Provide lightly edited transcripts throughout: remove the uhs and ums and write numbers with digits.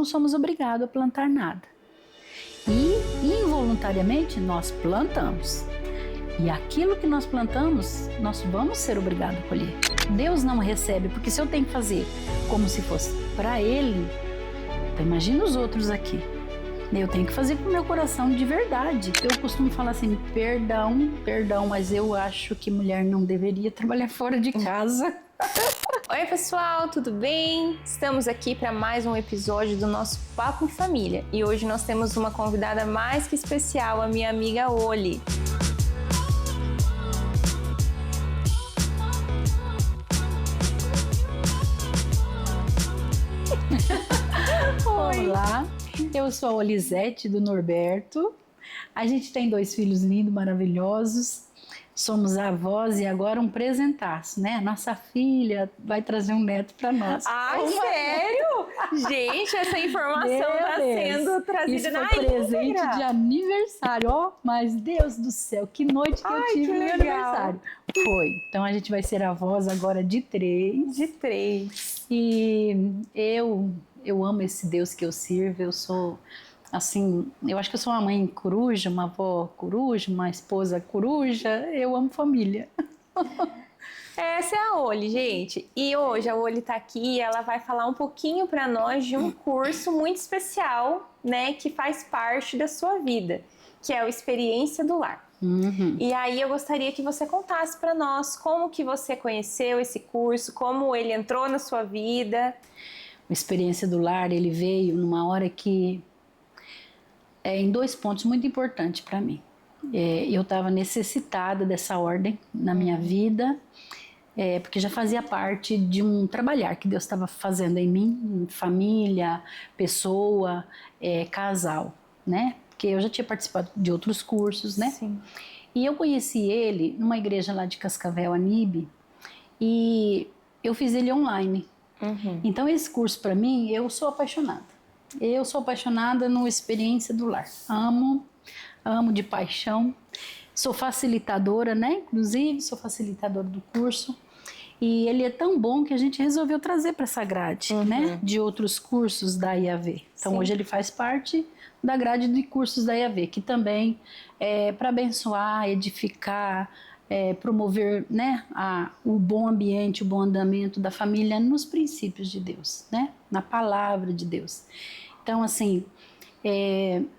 não somos obrigados a plantar nada. E involuntariamente nós plantamos. E aquilo que nós plantamos, nós vamos ser obrigados a colher. Deus não recebe, porque se eu tenho que fazer como se fosse para Ele, então imagina os outros aqui. Eu tenho que fazer com o meu coração de verdade. Eu costumo falar assim, perdão, mas eu acho que mulher não deveria trabalhar fora de casa. Oi pessoal, tudo bem? Estamos aqui para mais um episódio do nosso Papo em Família. E hoje nós temos uma convidada mais que especial, a minha amiga Oli. Olá, eu sou a Olisete do Norberto. A gente tem 2 filhos lindos, maravilhosos. Somos avós e agora um presentaço, né? Nossa filha vai trazer um neto para nós. Ai, sério? Gente, essa informação está sendo trazida isso na foi presente íntegra. de aniversário, ó. Mas Deus do céu, que noite que eu tive no meu aniversário. Foi. Então a gente vai ser avós agora de 3. De 3. E eu amo esse Deus que eu sirvo. Eu sou, assim, eu acho que eu sou uma mãe coruja, uma avó coruja, uma esposa coruja. Eu amo família. Essa é a Oli, gente. E hoje a Oli tá aqui e ela vai falar um pouquinho para nós de um curso muito especial, né, que faz parte da sua vida, que é o Experiência do Lar. Uhum. E aí eu gostaria que você contasse para nós como que você conheceu esse curso, como ele entrou na sua vida. A Experiência do Lar, ele veio numa hora que em 2 pontos muito importantes para mim. Eu estava necessitada dessa ordem na minha vida, porque já fazia parte de um trabalhar que Deus estava fazendo em mim, família, pessoa, casal, né? Porque eu já tinha participado de outros cursos, né? Sim. E eu conheci ele numa igreja lá de Cascavel, Anibe, e eu fiz ele online. Uhum. Então esse curso para mim, eu sou apaixonada. Eu sou apaixonada no Experiência do Lar. Amo de paixão. Sou facilitadora, né? Inclusive, sou facilitadora do curso. E ele é tão bom que a gente resolveu trazer para essa grade, né? De outros cursos da IAV. Então, Sim. hoje ele faz parte da grade de cursos da IAV, que também é para abençoar, edificar, promover, né, o bom ambiente, o bom andamento da família nos princípios de Deus, né? Na palavra de Deus. Então, assim,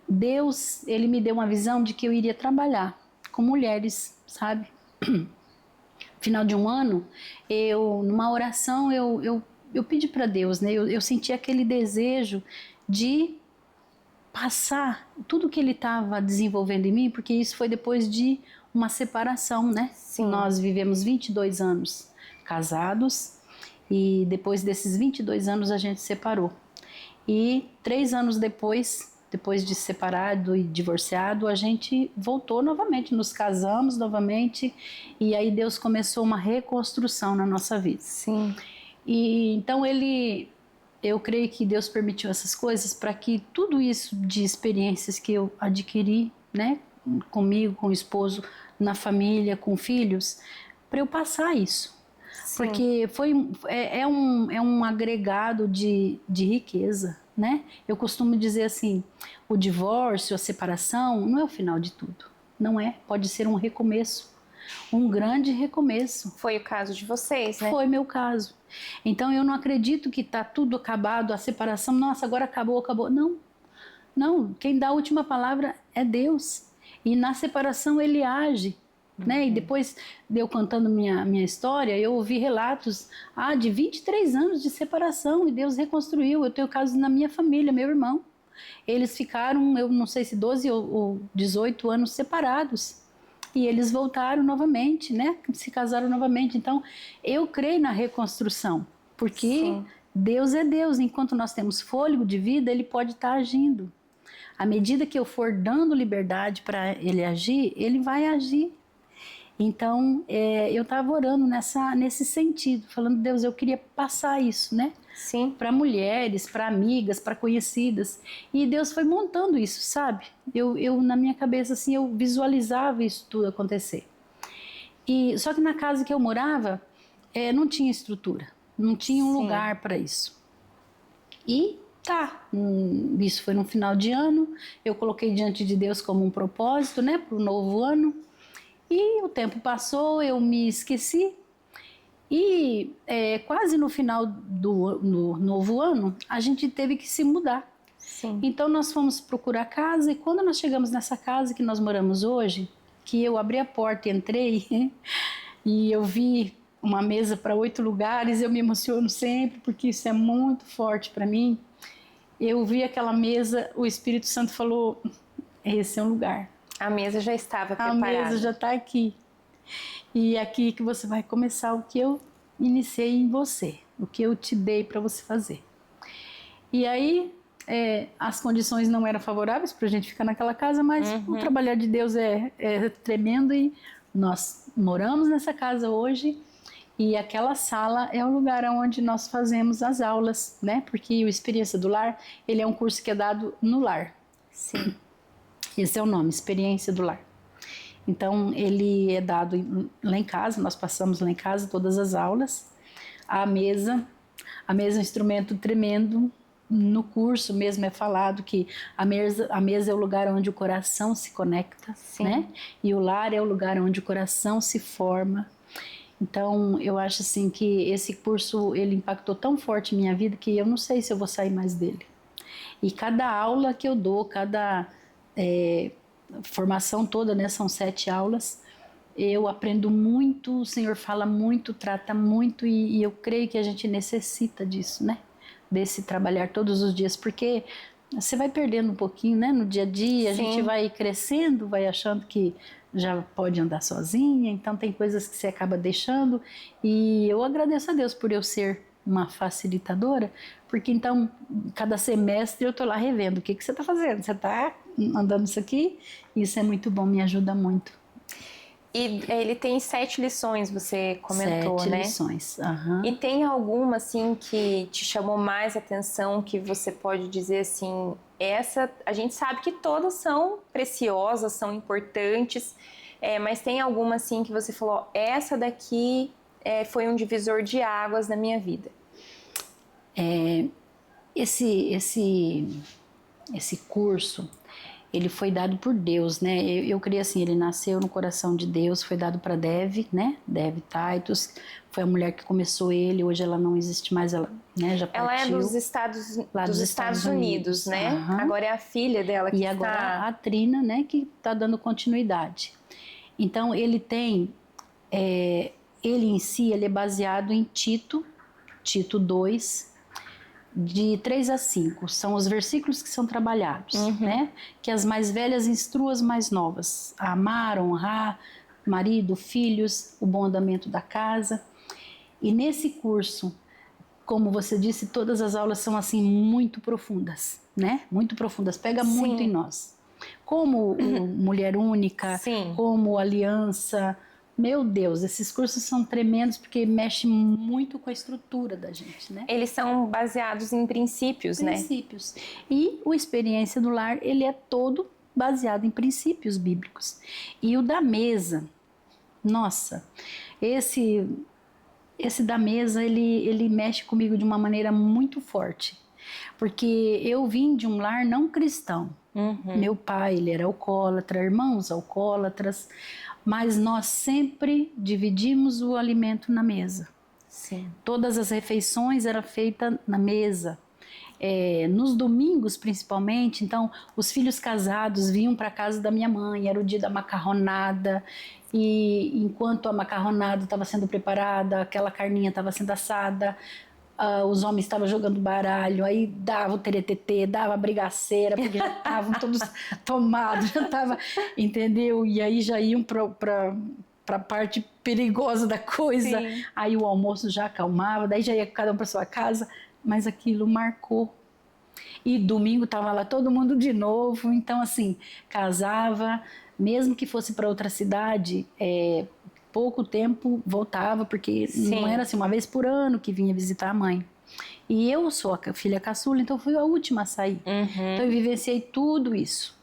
Deus, ele me deu uma visão de que eu iria trabalhar com mulheres, sabe? Final de um ano, numa oração, eu pedi para Deus, né? Eu senti aquele desejo de passar tudo que ele estava desenvolvendo em mim, porque isso foi depois de uma separação, né? Sim. Nós vivemos 22 anos casados e depois desses 22 anos a gente separou. E 3 anos depois de separado e divorciado, a gente voltou novamente, nos casamos novamente e aí Deus começou uma reconstrução na nossa vida. Sim. E então eu creio que Deus permitiu essas coisas para que tudo isso de experiências que eu adquiri, né, comigo, com o esposo, na família, com filhos, para eu passar isso. Sim. Porque é um agregado de riqueza, né? Eu costumo dizer assim, o divórcio, a separação, não é o final de tudo. Não é, pode ser um recomeço, um grande recomeço. Foi o caso de vocês, né? Foi meu caso. Então eu não acredito que está tudo acabado, a separação, nossa, agora acabou. Não, quem dá a última palavra é Deus. E na separação ele age. Né? E depois de eu contando minha história, eu ouvi relatos de 23 anos de separação e Deus reconstruiu. Eu tenho casos na minha família, meu irmão. Eles ficaram, eu não sei se 12 ou 18 anos separados. E eles voltaram novamente, né? Se casaram novamente. Então, eu creio na reconstrução, porque Sim. Deus é Deus. Enquanto nós temos fôlego de vida, Ele pode estar agindo. À medida que eu for dando liberdade para Ele agir, Ele vai agir. Então, eu estava orando nesse sentido, falando, Deus, eu queria passar isso, né? Sim. Para mulheres, para amigas, para conhecidas. E Deus foi montando isso, sabe? Eu na minha cabeça, assim, eu visualizava isso tudo acontecer. Só que na casa que eu morava, não tinha estrutura, não tinha um Sim. lugar para isso. E Tá, isso foi no final de ano, eu coloquei diante de Deus como um propósito, né, para o novo ano, e o tempo passou, eu me esqueci, e quase no final do no novo ano, a gente teve que se mudar. Sim. Então nós fomos procurar casa, e quando nós chegamos nessa casa que nós moramos hoje, que eu abri a porta e entrei, e eu vi uma mesa para 8 lugares, eu me emociono sempre, porque isso é muito forte para mim. Eu vi aquela mesa, o Espírito Santo falou, esse é um lugar. A mesa já estava preparada. A mesa já está aqui. E é aqui que você vai começar o que eu iniciei em você, o que eu te dei para você fazer. E aí, as condições não eram favoráveis para a gente ficar naquela casa, mas o trabalhar de Deus é tremendo, e nós moramos nessa casa hoje. E aquela sala é o lugar onde nós fazemos as aulas, né? Porque o Experiência do Lar, ele é um curso que é dado no lar. Sim. Esse é o nome, Experiência do Lar. Então, ele é dado lá em casa, nós passamos lá em casa todas as aulas. A mesa é um instrumento tremendo. No curso mesmo é falado que a mesa é o lugar onde o coração se conecta, Sim. né? E o lar é o lugar onde o coração se forma. Então, eu acho assim que esse curso, ele impactou tão forte em minha vida que eu não sei se eu vou sair mais dele. E cada aula que eu dou, cada formação toda, né, são 7 aulas, eu aprendo muito, o Senhor fala muito, trata muito, e eu creio que a gente necessita disso, né? Desse trabalhar todos os dias, porque você vai perdendo um pouquinho, né? No dia a dia, Sim. A gente vai crescendo, vai achando que já pode andar sozinha, então tem coisas que você acaba deixando, e eu agradeço a Deus por eu ser uma facilitadora, porque então cada semestre eu tô lá revendo o que você tá fazendo, você tá andando isso aqui, isso é muito bom, me ajuda muito. E ele tem 7 lições, você comentou, 7 né? lições. E tem alguma, assim, que te chamou mais atenção, que você pode dizer assim, essa, a gente sabe que todas são preciosas, são importantes, mas tem alguma, assim, que você falou, essa daqui foi um divisor de águas na minha vida? Esse curso, ele foi dado por Deus, né? Eu creio assim, ele nasceu no coração de Deus, foi dado para Dev, né? Dev Titus, foi a mulher que começou ele, hoje ela não existe mais, ela, né, já partiu. Ela é dos Estados Unidos, né? Agora é a filha dela que está... E agora a Trina, né, que está dando continuidade. Então ele tem, ele em si, ele é baseado em Tito 2, de 3 a 5, são os versículos que são trabalhados, né? Que as mais velhas instruam as mais novas, a amar, honrar, marido, filhos, o bom andamento da casa. E nesse curso, como você disse, todas as aulas são assim muito profundas, né? Muito profundas, pega muito em nós. Como Mulher Única, como Aliança. Meu Deus, esses cursos são tremendos porque mexem muito com a estrutura da gente, né? Eles são baseados em princípios, né? Princípios. E o Experiência do Lar, ele é todo baseado em princípios bíblicos. E o da mesa, nossa, esse da mesa, ele mexe comigo de uma maneira muito forte. Porque eu vim de um lar não cristão. Meu pai, ele era alcoólatra, irmãos alcoólatras, mas nós sempre dividimos o alimento na mesa. Sim. Todas as refeições eram feitas na mesa. Nos domingos, principalmente, então, os filhos casados vinham para a casa da minha mãe, era o dia da macarronada, e enquanto a macarronada estava sendo preparada, aquela carninha estava sendo assada, os homens estavam jogando baralho, aí dava o teretetê, dava a brigaceira, porque já estavam todos tomados, já estava, entendeu? E aí já iam para a parte perigosa da coisa. Sim. Aí o almoço já acalmava, daí já ia cada um para sua casa, mas aquilo marcou. E domingo estava lá todo mundo de novo, então assim, casava, mesmo que fosse para outra cidade, pouco tempo voltava, porque não era assim uma vez por ano que vinha visitar a mãe. E eu sou a filha caçula, então fui a última a sair. Então eu vivenciei tudo isso.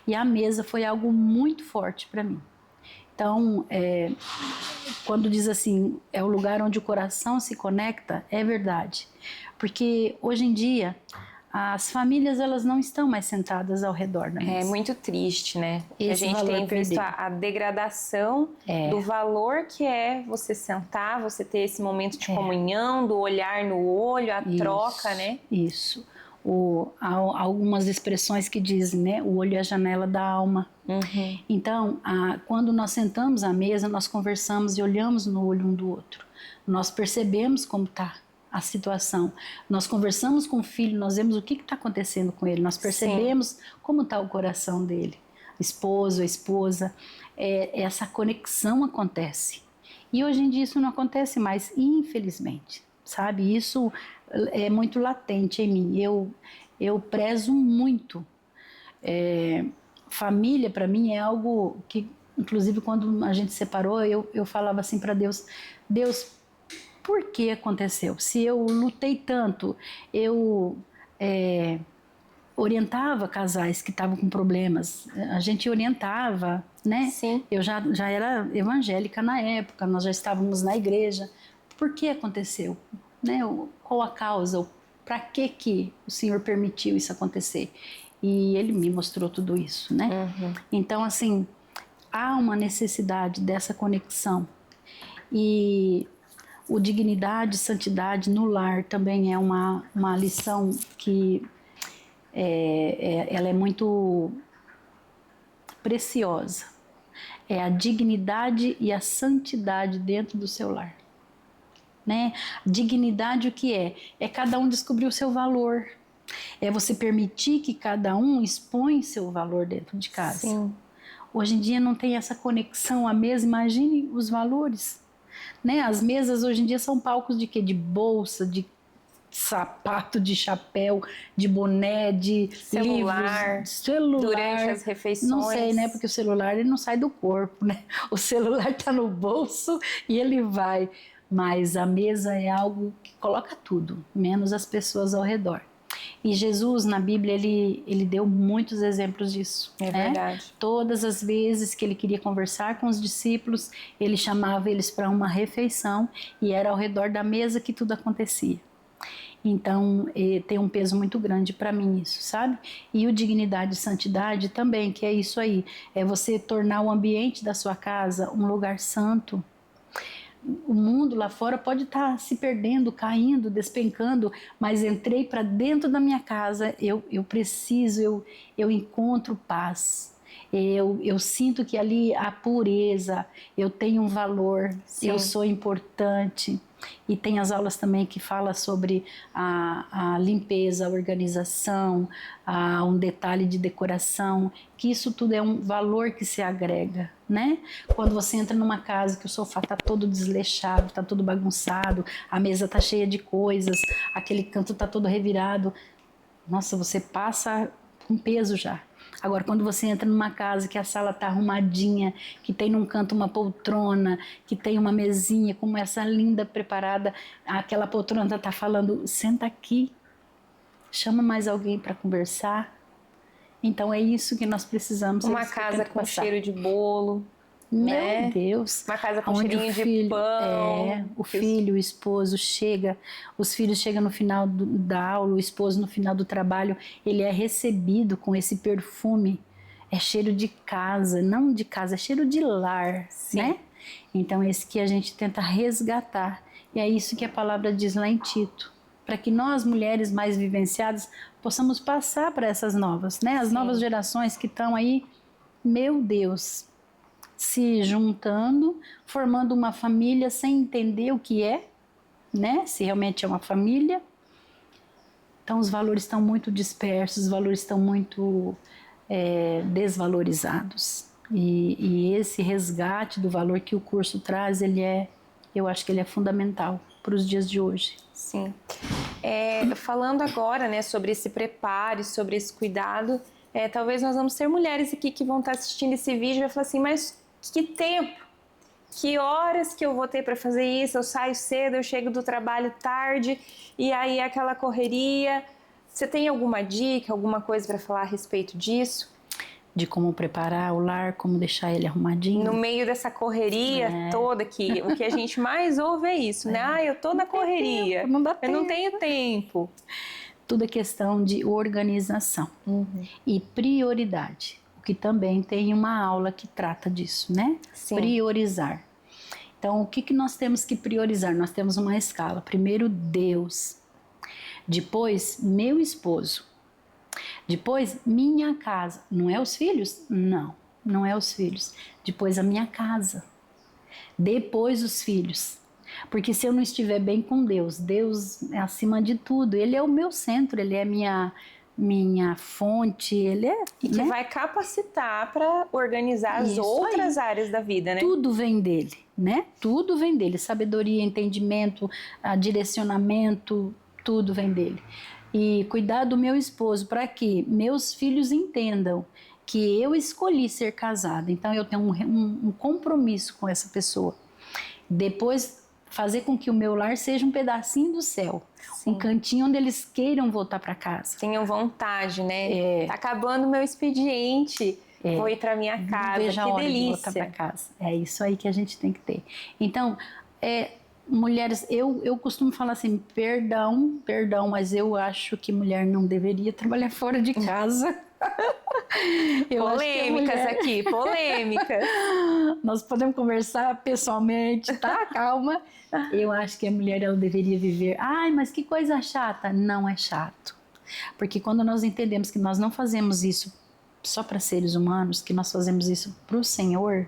E a mesa foi algo muito forte para mim. Então, quando diz assim, é o lugar onde o coração se conecta, é verdade. Porque hoje em dia, as famílias elas não estão mais sentadas ao redor da mesa. É muito triste, né? Esse a gente tem visto perdido. a degradação do valor que é você sentar, você ter esse momento de comunhão, do olhar no olho, a troca, né? Isso. Há algumas expressões que dizem, né? O olho é a janela da alma. Uhum. Então, quando nós sentamos à mesa, nós conversamos e olhamos no olho um do outro. Nós percebemos como está a situação. Nós conversamos com o filho, nós vemos o que está acontecendo com ele, nós percebemos como está o coração dele. Esposo, a esposa, essa conexão acontece. E hoje em dia isso não acontece mais, infelizmente, sabe? Isso é muito latente em mim. Eu prezo muito. Família, para mim, é algo que, inclusive, quando a gente separou, eu falava assim para Deus, Deus, por que aconteceu? Se eu lutei tanto, eu orientava casais que estavam com problemas, a gente orientava, né? Sim. Eu já era evangélica na época, nós já estávamos na igreja. Por que aconteceu? Né? Qual a causa? Para que o Senhor permitiu isso acontecer? E Ele me mostrou tudo isso, né? Uhum. Então, assim, há uma necessidade dessa conexão. E o dignidade e santidade no lar também é uma lição que ela é muito preciosa. É a dignidade e a santidade dentro do seu lar. Né? Dignidade o que é? É cada um descobrir o seu valor. É você permitir que cada um expõe seu valor dentro de casa. Sim. Hoje em dia não tem essa conexão à mesa, imagine os valores. Né? As mesas hoje em dia são palcos de quê? De bolsa, de sapato, de chapéu, de boné, de celular, celular. Durante as refeições. Não sei, né? Porque o celular ele não sai do corpo, né? O celular está no bolso e ele vai. Mas a mesa é algo que coloca tudo, menos as pessoas ao redor. E Jesus, na Bíblia, ele deu muitos exemplos disso. É verdade. Todas as vezes que ele queria conversar com os discípulos, ele chamava eles para uma refeição e era ao redor da mesa que tudo acontecia. Então, tem um peso muito grande para mim isso, sabe? E o dignidade e santidade também, que é isso aí. É você tornar o ambiente da sua casa um lugar santo. O mundo lá fora pode estar se perdendo, caindo, despencando, mas entrei para dentro da minha casa, eu preciso, eu encontro paz. Eu sinto que ali há pureza, eu tenho um valor, Sim. Eu sou importante. E tem as aulas também que fala sobre a limpeza, a organização, um detalhe de decoração, que isso tudo é um valor que se agrega, né? Quando você entra numa casa que o sofá está todo desleixado, está todo bagunçado, a mesa está cheia de coisas, aquele canto está todo revirado, nossa, você passa com peso já. Agora, quando você entra numa casa que a sala está arrumadinha, que tem num canto uma poltrona, que tem uma mesinha como essa linda preparada, aquela poltrona está falando, senta aqui, chama mais alguém para conversar. Então é isso que nós precisamos. Uma casa com cheiro de bolo. Meu Deus. Uma casa com cheirinho de pão. O filho, o esposo chega, os filhos chegam no final da aula, o esposo no final do trabalho, ele é recebido com esse perfume. É cheiro de casa, não de casa, é cheiro de lar, Sim. Né? Então é esse que a gente tenta resgatar. E é isso que a palavra diz lá em Tito. Para que nós, mulheres mais vivenciadas, possamos passar para essas novas, né? As novas gerações que estão aí, meu Deus, se juntando, formando uma família sem entender o que é, né? Se realmente é uma família. Então os valores estão muito dispersos, os valores estão muito desvalorizados. E esse resgate do valor que o curso traz, eu acho que ele é fundamental para os dias de hoje. Sim. Falando agora, né, sobre esse preparo, sobre esse cuidado, talvez nós vamos ter mulheres aqui que vão estar assistindo esse vídeo e vai falar assim, mas que tempo, que horas que eu vou ter para fazer isso? Eu saio cedo, eu chego do trabalho tarde e aí é aquela correria. Você tem alguma dica, alguma coisa para falar a respeito disso? De como preparar o lar, como deixar ele arrumadinho. No meio dessa correria toda, que o que a gente mais ouve é isso, né? Eu tô na correria, não dá tempo. Eu não tenho tempo. Tudo é questão de organização e prioridade, o que também tem uma aula que trata disso, né? Sim. Priorizar. Então, o que nós temos que priorizar? Nós temos uma escala. Primeiro, Deus. Depois, meu esposo. Depois, minha casa. Não é os filhos? Não, não é os filhos. Depois, a minha casa. Depois, os filhos. Porque se eu não estiver bem com Deus, Deus é acima de tudo. Ele é o meu centro, Ele é minha fonte, Ele é... E que vai capacitar para organizar as outras áreas da vida, né? Tudo vem dele, né? Tudo vem dele. Sabedoria, entendimento, direcionamento, tudo vem dele. E cuidar do meu esposo para que meus filhos entendam que eu escolhi ser casada. Então eu tenho um compromisso com essa pessoa. Depois, fazer com que o meu lar seja um pedacinho do céu. Sim. Um cantinho onde eles queiram voltar para casa. Tenham vontade, né? Tá acabando o meu expediente. Vou ir para minha casa. Veja que a hora delícia. De voltar para casa. É isso aí que a gente tem que ter. Então, mulheres, eu costumo falar assim, perdão, mas eu acho que mulher não deveria trabalhar fora de casa. Polêmicas aqui, polêmicas. Nós podemos conversar pessoalmente, tá? Calma. Eu acho que a mulher, ela deveria viver. Ai, mas que coisa chata. Não é chato. Porque quando nós entendemos que nós não fazemos isso só para seres humanos, que nós fazemos isso para o Senhor,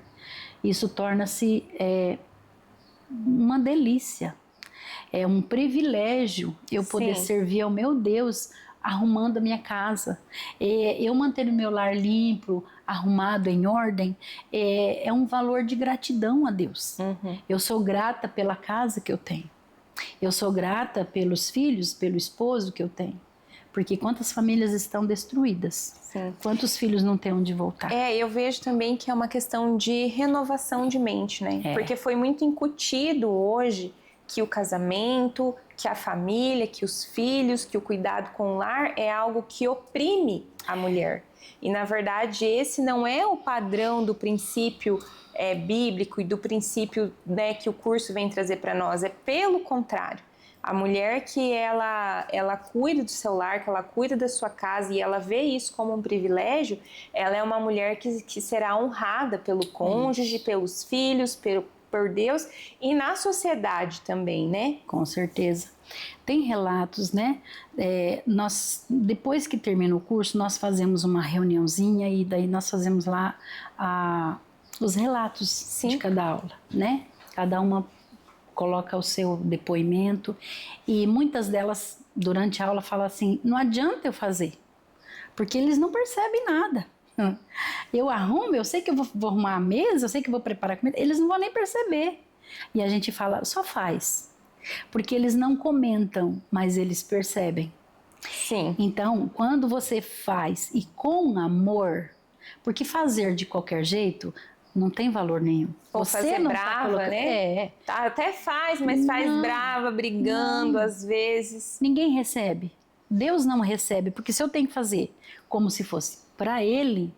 isso torna-se uma delícia. É um privilégio eu poder servir ao meu Deus arrumando a minha casa. Eu manter o meu lar limpo, arrumado, em ordem, é um valor de gratidão a Deus. Eu sou grata pela casa que eu tenho. Eu sou grata pelos filhos, pelo esposo que eu tenho. Porque quantas famílias estão destruídas? Sim. Quantos filhos não têm onde voltar? Eu vejo também que é uma questão de renovação de mente, né? Porque foi muito incutido hoje que o casamento, que a família, que os filhos, que o cuidado com o lar é algo que oprime a mulher. E, na verdade, esse não é o padrão do princípio bíblico e do princípio, né, que o curso vem trazer para nós. É pelo contrário. A mulher que ela cuida do seu lar, que ela cuida da sua casa e ela vê isso como um privilégio, ela é uma mulher que será honrada pelo cônjuge, pelos filhos, por Deus e na sociedade também, né? Com certeza. Tem relatos, né? Nós, depois que termina o curso, nós fazemos uma reuniãozinha e daí nós fazemos lá os relatos de cada aula, né? Cada uma coloca o seu depoimento e muitas delas, durante a aula, falam assim, não adianta eu fazer, porque eles não percebem nada. Eu arrumo, eu sei que eu vou arrumar a mesa, eu sei que eu vou preparar a comida, eles não vão nem perceber. E a gente fala, só faz. Porque eles não comentam, mas eles percebem. Sim. Então, quando você faz e com amor, porque fazer de qualquer jeito não tem valor nenhum. Ou você fazer não brava, tá colocando... né? Até faz, mas faz brava, brigando às vezes. Ninguém recebe. Deus não recebe, porque se eu tenho que fazer como se fosse para Ele,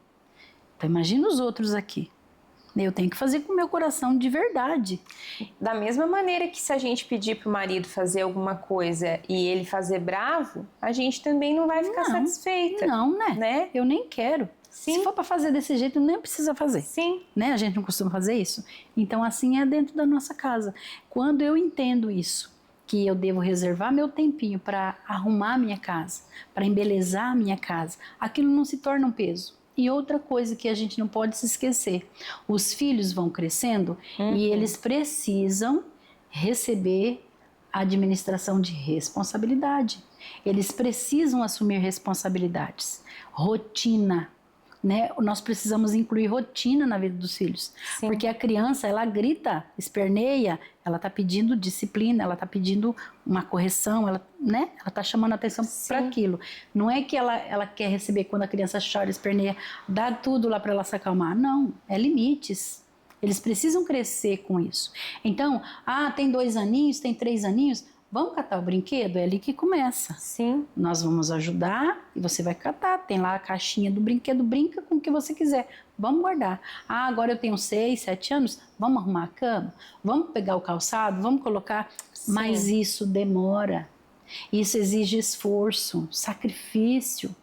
então imagina os outros aqui. Eu tenho que fazer com o meu coração de verdade. Da mesma maneira que se a gente pedir para o marido fazer alguma coisa e ele fazer bravo, a gente também não vai ficar satisfeita. Não, né? Eu nem quero. Sim. Se for para fazer desse jeito, nem precisa fazer. Sim. Né? A gente não costuma fazer isso. Então assim é dentro da nossa casa. Quando eu entendo isso, que eu devo reservar meu tempinho para arrumar minha casa, para embelezar minha casa, aquilo não se torna um peso. E outra coisa que a gente não pode se esquecer, os filhos vão crescendo e eles precisam receber a administração de responsabilidade. Eles precisam assumir responsabilidades, rotina. Né? Nós precisamos incluir rotina na vida dos filhos. Sim. Porque a criança, ela grita, esperneia, ela está pedindo disciplina, ela está pedindo uma correção, ela está chamando atenção para aquilo. Não é que ela quer receber quando a criança chora, esperneia, dá tudo lá para ela se acalmar. Não, é limites. Eles precisam crescer com isso. Então, tem 2 aninhos, tem 3 aninhos, vamos catar o brinquedo? É ali que começa. Sim. Nós vamos ajudar e você vai catar. Tem lá a caixinha do brinquedo, brinca com o que você quiser. Vamos guardar. Agora eu tenho 6, 7 anos, vamos arrumar a cama? Vamos pegar o calçado? Vamos colocar? Sim. Mas isso demora. Isso exige esforço, sacrifício.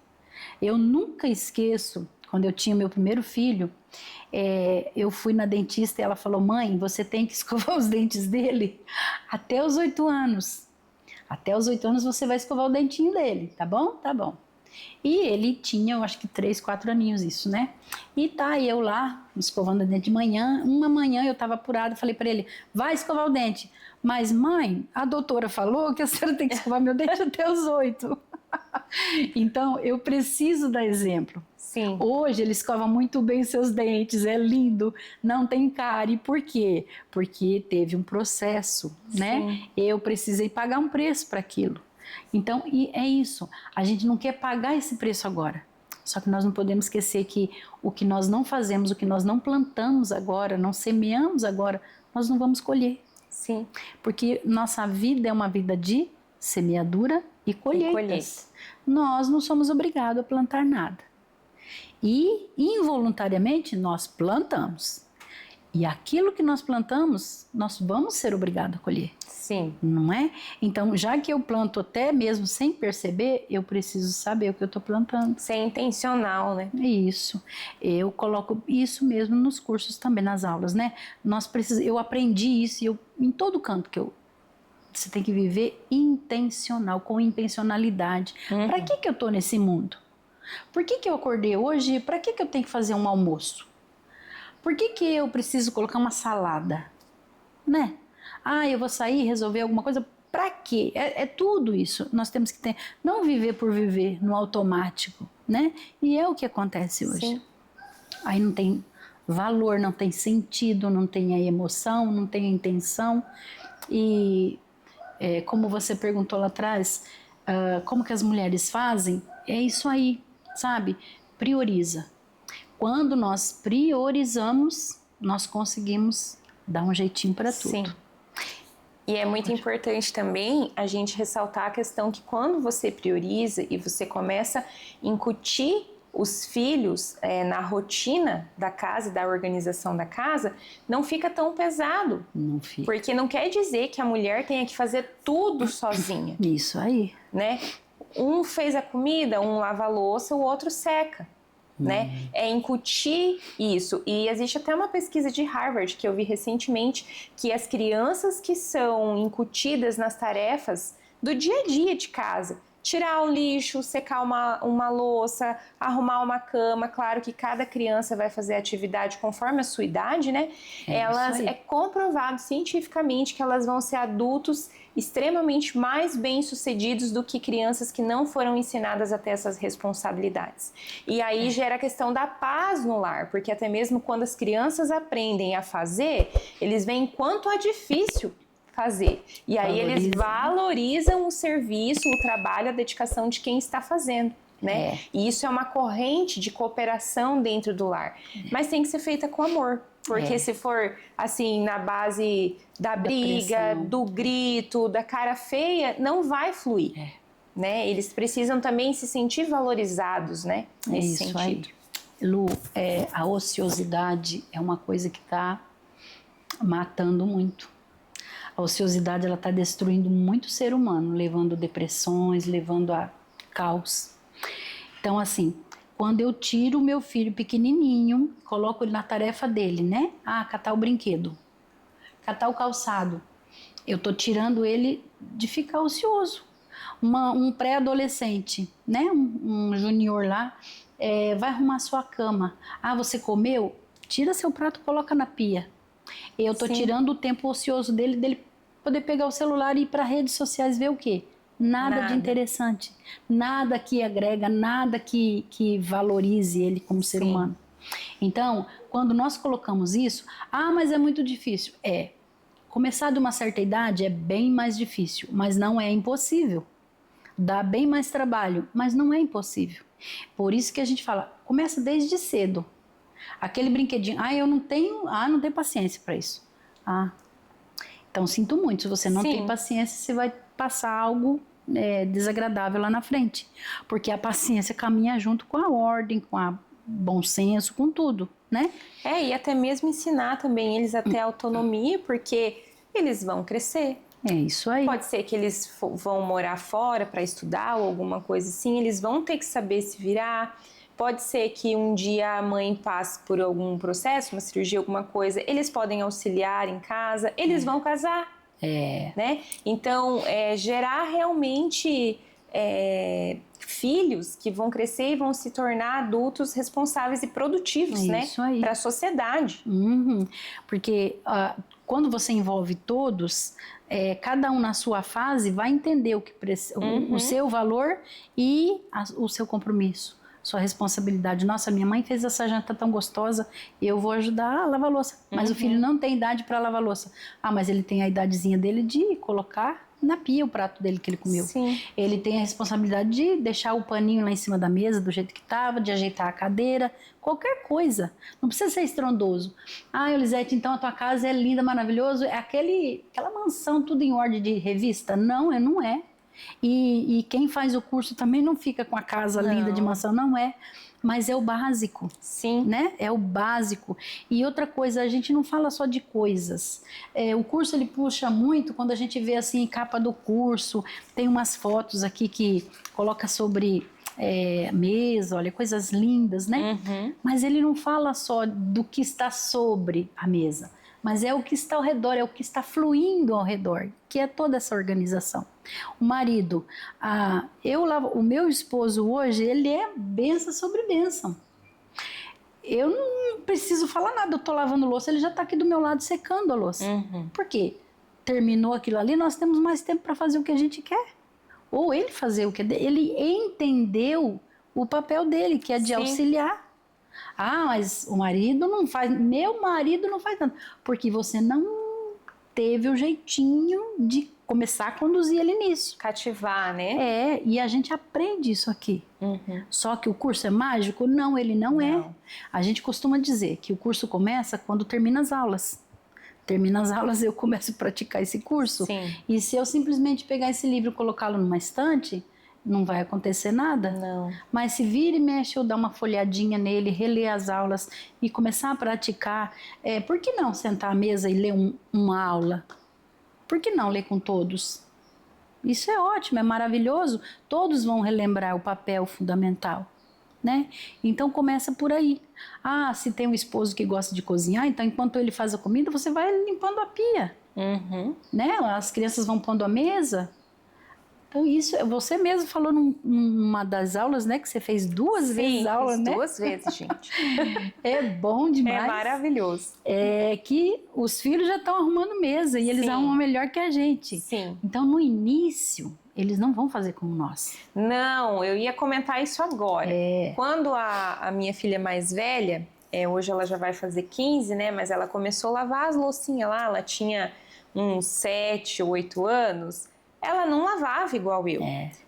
Eu nunca esqueço, quando eu tinha meu primeiro filho, eu fui na dentista e ela falou: mãe, você tem que escovar os dentes dele até os 8 anos. Até os 8 anos você vai escovar o dentinho dele, tá bom? Tá bom. E ele tinha, eu acho que 3, 4 aninhos isso, né? E tá eu lá, escovando o dente de manhã. Uma manhã eu tava apurada, falei para ele: vai escovar o dente. Mas mãe, a doutora falou que a senhora tem que escovar meu dente até os 8. Então eu preciso dar exemplo. Sim. Hoje ele escova muito bem seus dentes, é lindo, não tem cárie. Por quê? Porque teve um processo, né? Sim. Eu precisei pagar um preço para aquilo. Então, e é isso. A gente não quer pagar esse preço agora. Só que nós não podemos esquecer que o que nós não fazemos, o que nós não plantamos agora, não semeamos agora, nós não vamos colher. Sim. Porque nossa vida é uma vida de semeadura e colheitas. Nós não somos obrigados a plantar nada. E involuntariamente nós plantamos. E aquilo que nós plantamos, nós vamos ser obrigados a colher. Sim. Não é? Então, já que eu planto até mesmo sem perceber, eu preciso saber o que eu estou plantando. Ser intencional, né? Isso. Eu coloco isso mesmo nos cursos também, nas aulas, né? Eu aprendi isso em todo canto que você tem que viver intencional, com intencionalidade. Uhum. Para que eu estou nesse mundo? Por que eu acordei hoje? Para que eu tenho que fazer um almoço? Por que eu preciso colocar uma salada? Né? Eu vou sair, resolver alguma coisa. Para quê? É tudo isso. Nós temos que ter, não viver por viver no automático, né? E é o que acontece hoje. Sim. Aí não tem valor, não tem sentido, não tem a emoção, não tem a intenção. E como você perguntou lá atrás, como que as mulheres fazem? É isso aí, sabe? Prioriza. Quando nós priorizamos, nós conseguimos dar um jeitinho para tudo. Sim. E é muito importante também a gente ressaltar a questão que quando você prioriza e você começa a incutir os filhos na rotina da casa, da organização da casa, não fica tão pesado. Não fica. Porque não quer dizer que a mulher tenha que fazer tudo sozinha. Isso aí. Né? Um fez a comida, um lava a louça, o outro seca. Né? É incutir isso. E existe até uma pesquisa de Harvard que eu vi recentemente, que as crianças que são incutidas nas tarefas do dia a dia de casa, tirar o lixo, secar uma louça, arrumar uma cama, claro que cada criança vai fazer a atividade conforme a sua idade, né? É comprovado cientificamente que elas vão ser adultos extremamente mais bem-sucedidos do que crianças que não foram ensinadas a ter essas responsabilidades. E aí gera a questão da paz no lar, porque até mesmo quando as crianças aprendem a fazer, eles veem quanto é difícil fazer. E aí eles valorizam o serviço, o trabalho, a dedicação de quem está fazendo. Né? E isso é uma corrente de cooperação dentro do lar. Mas tem que ser feita com amor. Porque se for assim, na base da briga, do grito, da cara feia, não vai fluir. Né? Eles precisam também se sentir valorizados, né? Nesse sentido. Aí. Lu, a ociosidade é uma coisa que está matando muito. A ociosidade ela está destruindo muito ser humano, levando depressões, levando a caos. Então, assim, quando eu tiro o meu filho pequenininho, coloco ele na tarefa dele, né? Catar o brinquedo, catar o calçado. Eu tô tirando ele de ficar ocioso. Um pré-adolescente, né? Um junior lá, vai arrumar sua cama. Você comeu? Tira seu prato, coloca na pia. Eu tô tirando o tempo ocioso dele poder pegar o celular e ir para redes sociais ver o quê? Nada de interessante, nada que agrega, nada que valorize ele como ser humano. Então, quando nós colocamos isso, mas é muito difícil. Começar de uma certa idade é bem mais difícil, mas não é impossível. Dá bem mais trabalho, mas não é impossível. Por isso que a gente fala, começa desde cedo. Aquele brinquedinho, eu não tenho paciência para isso. Então sinto muito, se você não tem paciência, você vai passar algo desagradável lá na frente. Porque a paciência caminha junto com a ordem, com a bom senso, com tudo, né? E até mesmo ensinar também eles a ter autonomia, porque eles vão crescer. É isso aí. Pode ser que eles vão morar fora para estudar ou alguma coisa assim, eles vão ter que saber se virar. Pode ser que um dia a mãe passe por algum processo, uma cirurgia, alguma coisa, eles podem auxiliar em casa, eles vão casar. Né? Então, gerar realmente filhos que vão crescer e vão se tornar adultos responsáveis e produtivos, né? Para a sociedade. Porque quando você envolve todos, cada um na sua fase vai entender o seu valor e o seu compromisso, sua responsabilidade. Nossa, minha mãe fez essa janta tão gostosa, eu vou ajudar a lavar louça. Mas o filho não tem idade para lavar louça. Ah, mas ele tem a idadezinha dele de colocar na pia o prato dele que ele comeu. Sim. Ele tem a responsabilidade de deixar o paninho lá em cima da mesa do jeito que estava, de ajeitar a cadeira, qualquer coisa. Não precisa ser estrondoso. Ah, Elisete, então a tua casa é linda, maravilhoso. É aquela mansão tudo em ordem de revista? Não, não é. E quem faz o curso também não fica com a casa linda de mansão, não é. Mas é o básico. Sim. Né? É o básico. E outra coisa, a gente não fala só de coisas. O curso, ele puxa muito quando a gente vê assim, capa do curso, tem umas fotos aqui que coloca sobre mesa, olha, coisas lindas, né? Mas ele não fala só do que está sobre a mesa, mas é o que está ao redor, é o que está fluindo ao redor, que é toda essa organização. O marido, o meu esposo hoje, ele é bênção sobre bênção. Eu não preciso falar nada, eu estou lavando louça, ele já está aqui do meu lado secando a louça. Por quê? Terminou aquilo ali, nós temos mais tempo para fazer o que a gente quer. Ou ele fazer o que ele entendeu o papel dele, que é de auxiliar. Ah, mas o marido não faz, meu marido não faz tanto, porque você não teve o jeitinho de começar a conduzir ele nisso. Cativar, né? E a gente aprende isso aqui. Só que o curso é mágico? Não, ele não é. A gente costuma dizer que o curso começa quando termina as aulas. Termina as aulas, eu começo a praticar esse curso. Sim. E se eu simplesmente pegar esse livro e colocá-lo numa estante, não vai acontecer nada. Não. Mas se vira e mexe, eu dar uma folhadinha nele, reler as aulas e começar a praticar. Por que não sentar à mesa e ler uma aula? Por que não ler com todos? Isso é ótimo, é maravilhoso. Todos vão relembrar o papel fundamental, né? Então começa por aí. Ah, se tem um esposo que gosta de cozinhar, então enquanto ele faz a comida, você vai limpando a pia. Né? As crianças vão pondo a mesa. Então isso, você mesmo falou numa das aulas, né? Que você fez duas vezes aula, né? 2 vezes, gente. É bom demais. É maravilhoso. É que os filhos já estão arrumando mesa e eles arrumam melhor que a gente. Sim. Então, no início, eles não vão fazer como nós. Não, eu ia comentar isso agora. Quando a minha filha mais velha, hoje ela já vai fazer 15, né? Mas ela começou a lavar as loucinhas lá, ela tinha uns 7, 8 anos. Ela não lavava igual eu.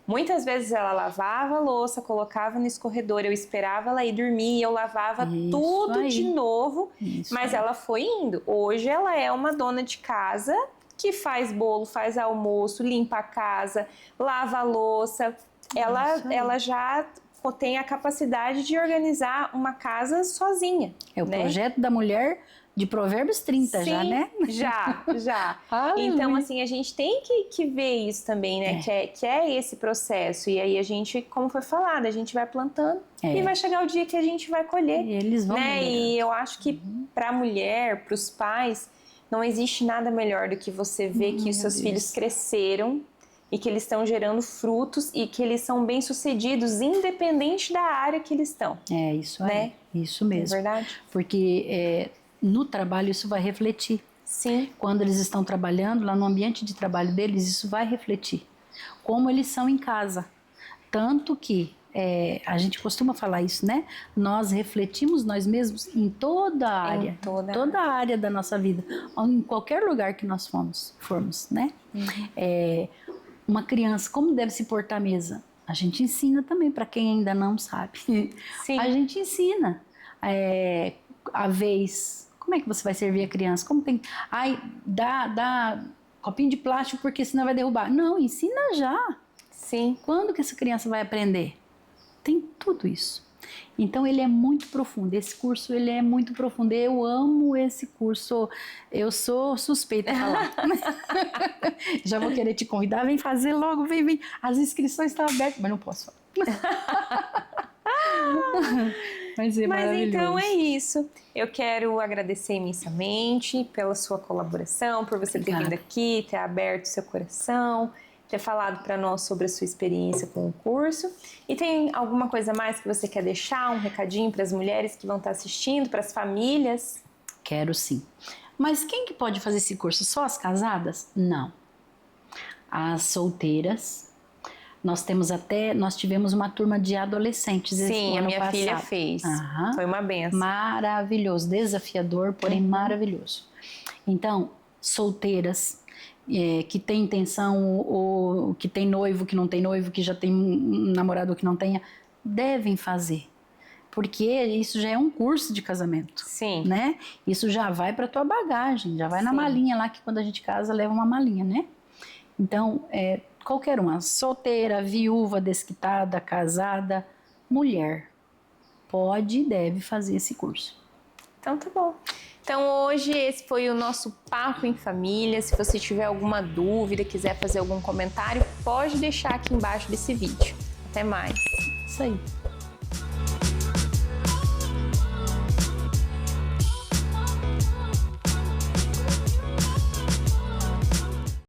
Muitas vezes ela lavava a louça, colocava no escorredor, eu esperava ela ir dormir, eu lavava tudo de novo, mas ela foi indo. Hoje ela é uma dona de casa que faz bolo, faz almoço, limpa a casa, lava a louça. Ela já tem a capacidade de organizar uma casa sozinha. É o projeto da mulher de Provérbios 30. Sim, já, né? Já. Então, assim, a gente tem que ver isso também, né? Que é esse processo. E aí a gente, como foi falado, a gente vai plantando e vai chegar o dia que a gente vai colher. E eles vão né? E eu acho que para a mulher, para os pais, não existe nada melhor do que você ver que os seus filhos cresceram e que eles estão gerando frutos e que eles são bem-sucedidos, independente da área que eles estão. É isso aí, né? Isso mesmo. É verdade? Porque no trabalho isso vai refletir. Sim. Quando eles estão trabalhando, lá no ambiente de trabalho deles, isso vai refletir. Como eles são em casa. Tanto que, a gente costuma falar isso, né? Nós refletimos nós mesmos em toda a área. Em toda a área da nossa vida. Em qualquer lugar que nós formos, né? Uma criança, como deve se portar à mesa? A gente ensina também para quem ainda não sabe. Sim. A gente ensina. A vez, como é que você vai servir a criança? Como tem... dá copinho de plástico porque senão vai derrubar. Não, ensina já. Sim. Quando que essa criança vai aprender? Tem tudo isso. Então ele é muito profundo, esse curso ele é muito profundo, eu amo esse curso, eu sou suspeita a falar. Já vou querer te convidar, vem fazer logo, vem, as inscrições estão abertas, mas não posso falar. Mas então é isso, eu quero agradecer imensamente pela sua colaboração, por você ter vindo aqui, ter aberto seu coração, ter falado para nós sobre a sua experiência com o curso. E tem alguma coisa mais que você quer deixar, um recadinho para as mulheres que vão estar assistindo, para as famílias? Quero sim. Mas quem que pode fazer esse curso? Só as casadas? Não. As solteiras. Nós tivemos uma turma de adolescentes esse ano passado. Sim, a minha filha fez. Foi uma benção. Maravilhoso, desafiador, porém maravilhoso. Então, solteiras, que tem intenção, ou que tem noivo, que não tem noivo, que já tem um namorado ou que não tenha, devem fazer. Porque isso já é um curso de casamento. Sim. Né? Isso já vai para tua bagagem, já vai na malinha lá, que quando a gente casa leva uma malinha, né? Então, qualquer uma, solteira, viúva, desquitada, casada, mulher, pode e deve fazer esse curso. Então tá bom. Então hoje esse foi o nosso Papo em Família. Se você tiver alguma dúvida, quiser fazer algum comentário, pode deixar aqui embaixo desse vídeo. Até mais. Isso aí.